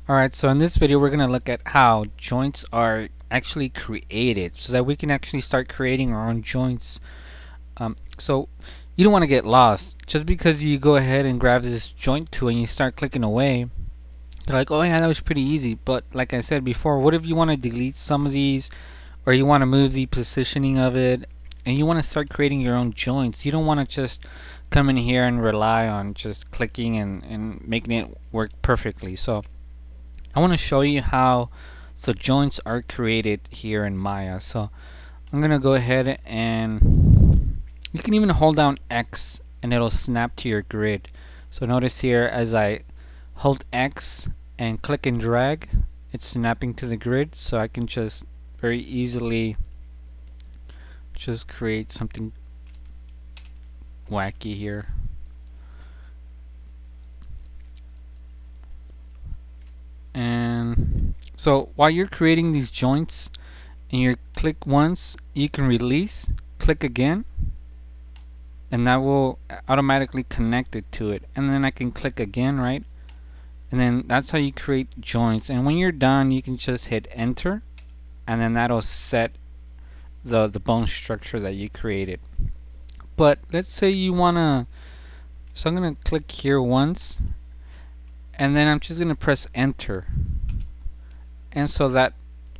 Alright, so in this video we're going to look at how joints are actually created so that we can actually start creating our own joints. So you don't want to get lost. Just because you go ahead and grab this joint tool and you start clicking away, you're like, oh yeah, that was pretty easy. But like I said before, what if you want to delete some of these, or you want to move the positioning of it and you want to start creating your own joints? You don't want to just come in here and rely on just clicking and making it work perfectly. So I want to show you how the joints are created here in Maya. So I'm gonna go ahead and you can even hold down X and it'll snap to your grid. So notice here, as I hold X and click and drag, it's snapping to the grid, so I can just very easily just create something wacky here. And so while you're creating these joints and you click once, you can release, click again, and that will automatically connect it to it. And then I can click again, right? And then that's how you create joints. And when you're done, you can just hit enter, and then that'll set the bone structure that you created. But let's say you wanna, so I'm gonna click here once, and then I'm just gonna press enter. And so that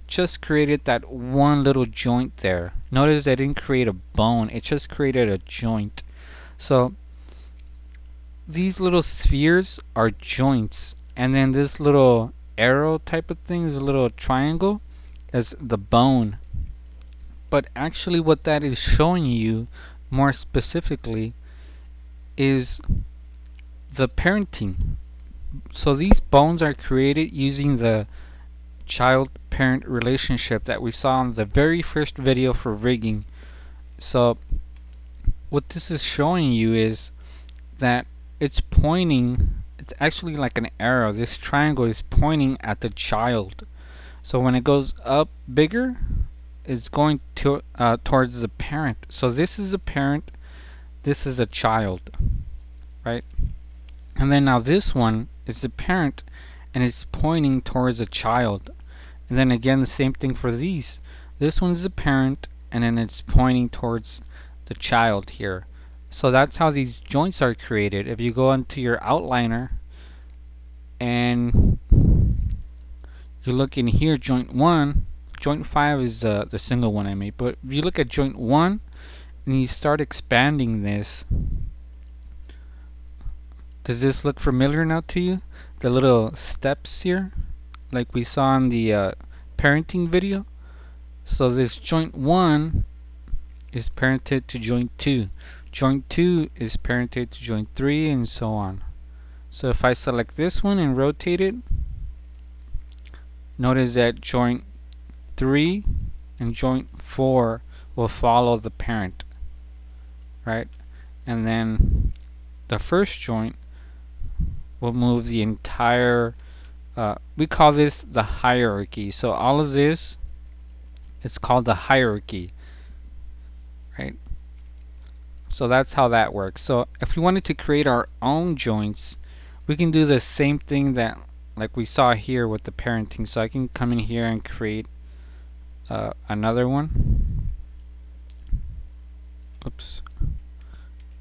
just created that one little joint there. Notice I didn't create a bone, it just created a joint. So these little spheres are joints, and then this little arrow type of thing is a little triangle as the bone. But actually what that is showing you more specifically is the parenting. So these bones are created using the child-parent relationship that we saw in the very first video for rigging. So what this is showing you is that it's pointing, it's actually like an arrow. This triangle is pointing at the child. So when it goes up bigger, it's going to towards the parent. So this is a parent, this is a child, right? And then now this one is the parent and it's pointing towards a child. And then again the same thing for these. This one's the parent and then it's pointing towards the child here. So that's how these joints are created. If you go into your outliner and you look in here, joint 1, joint 5 is the single one I made. But if you look at joint 1 and you start expanding this, does this look familiar now to you? The little steps here, like we saw in the parenting video. So this joint 1 is parented to joint 2. Joint 2 is parented to joint 3, and so on. So if I select this one and rotate it, notice that joint 3 and joint 4 will follow the parent, right? And then the first joint will move the entire, we call this the hierarchy. So all of this, it's called the hierarchy, right? So that's how that works. So if we wanted to create our own joints, we can do the same thing that like we saw here with the parenting. So I can come in here and create another one. Oops.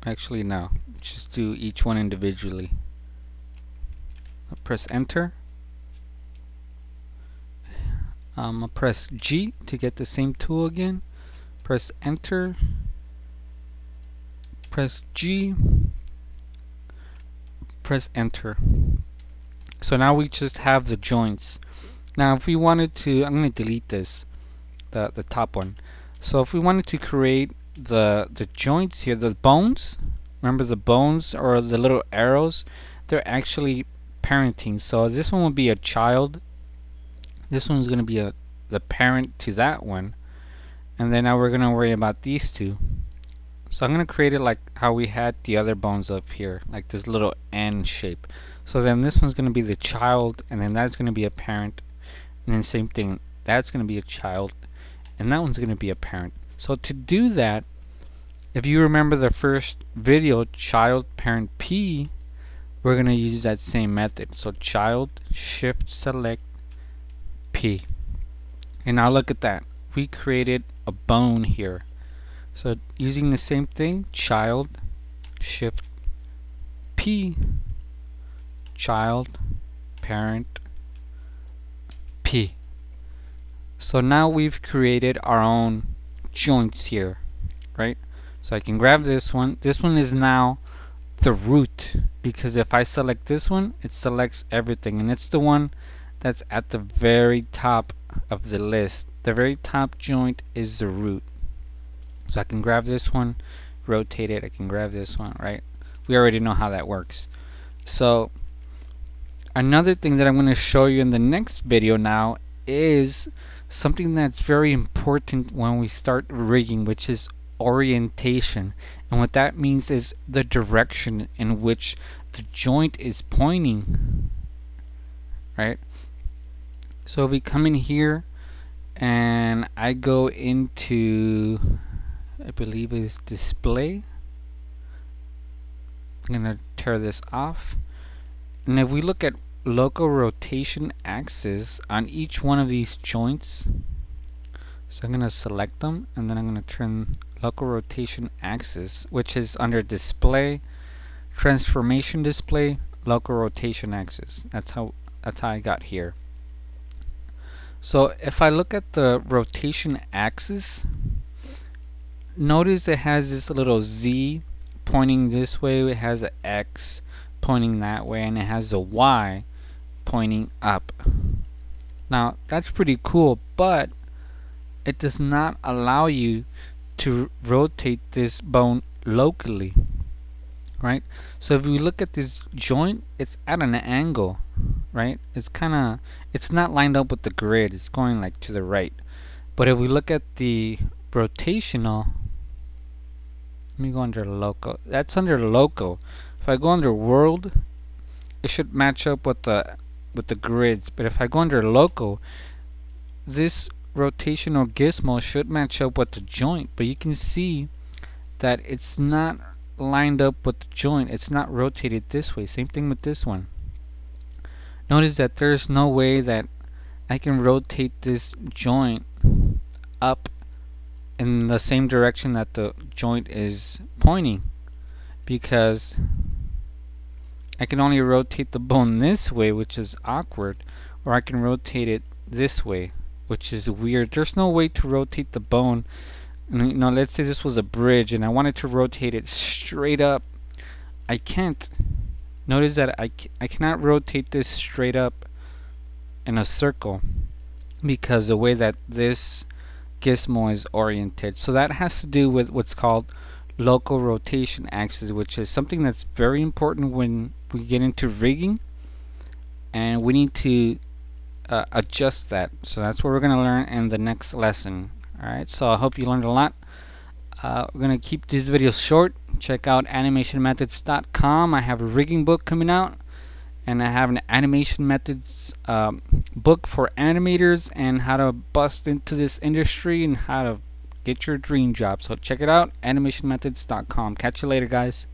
Actually no, just do each one individually. I'll press enter. I'll press G to get the same tool again. Press enter. Press G. Press enter. So now we just have the joints. Now if we wanted to, I'm going to delete this, the top one. So if we wanted to create the joints here, the bones, remember the bones or the little arrows, they're actually parenting. So this one would be a child, this one's going to be the parent to that one, and then now we're going to worry about these two. So I'm going to create it like how we had the other bones up here, like this little N shape. So then this one's going to be the child, and then that's going to be a parent, and then same thing, that's going to be a child, and that one's going to be a parent. So to do that, if you remember the first video, child parent P, we're going to use that same method. So child shift select P. And now look at that. We created a bone here. So using the same thing, child shift P, child parent P. So now we've created our own joints here, right? So I can grab this one. This one is now the root, because if I select this one, it selects everything, and it's the one that's at the very top of the list. The very top joint is the root. So I can grab this one, rotate it. I can grab this one, right? We already know how that works. So another thing that I'm going to show you in the next video now is something that's very important when we start rigging, which is orientation. And what that means is the direction in which the joint is pointing, right? So if we come in here and I go into, I believe is display, I'm gonna tear this off, and if we look at local rotation axis on each one of these joints, so I'm gonna select them and then I'm gonna turn local rotation axis, which is under display, transformation display, local rotation axis. That's how I got here. So if I look at the rotation axis, notice it has this little Z pointing this way, it has an X pointing that way, and it has a Y pointing up. Now that's pretty cool, but it does not allow you to rotate this bone locally, right? So if we look at this joint, it's at an angle, right? It's not lined up with the grid, it's going like to the right. But if we look at the rotational, let me go under local. That's under local. If I go under world, it should match up with the grids. But if I go under local, this rotational gizmo should match up with the joint. But you can see that it's not lined up with the joint. It's not rotated this way. Same thing with this one. Notice that there's no way that I can rotate this joint up in the same direction that the joint is pointing, because I can only rotate the bone this way, which is awkward, or I can rotate it this way, which is weird. There's no way to rotate the bone. You know, let's say this was a bridge and I wanted to rotate it straight up. I can't. Notice that I cannot rotate this straight up in a circle because the way that this gizmo is oriented. So that has to do with what's called local rotation axis, which is something that's very important when we get into rigging, and we need to adjust that. So that's what we're going to learn in the next lesson. Alright, so I hope you learned a lot. We're going to keep these videos short. Check out animationmethods.com. I have a rigging book coming out, and I have an animation methods book for animators and how to bust into this industry and how to get your dream job. So check it out, animationmethods.com. Catch you later, guys.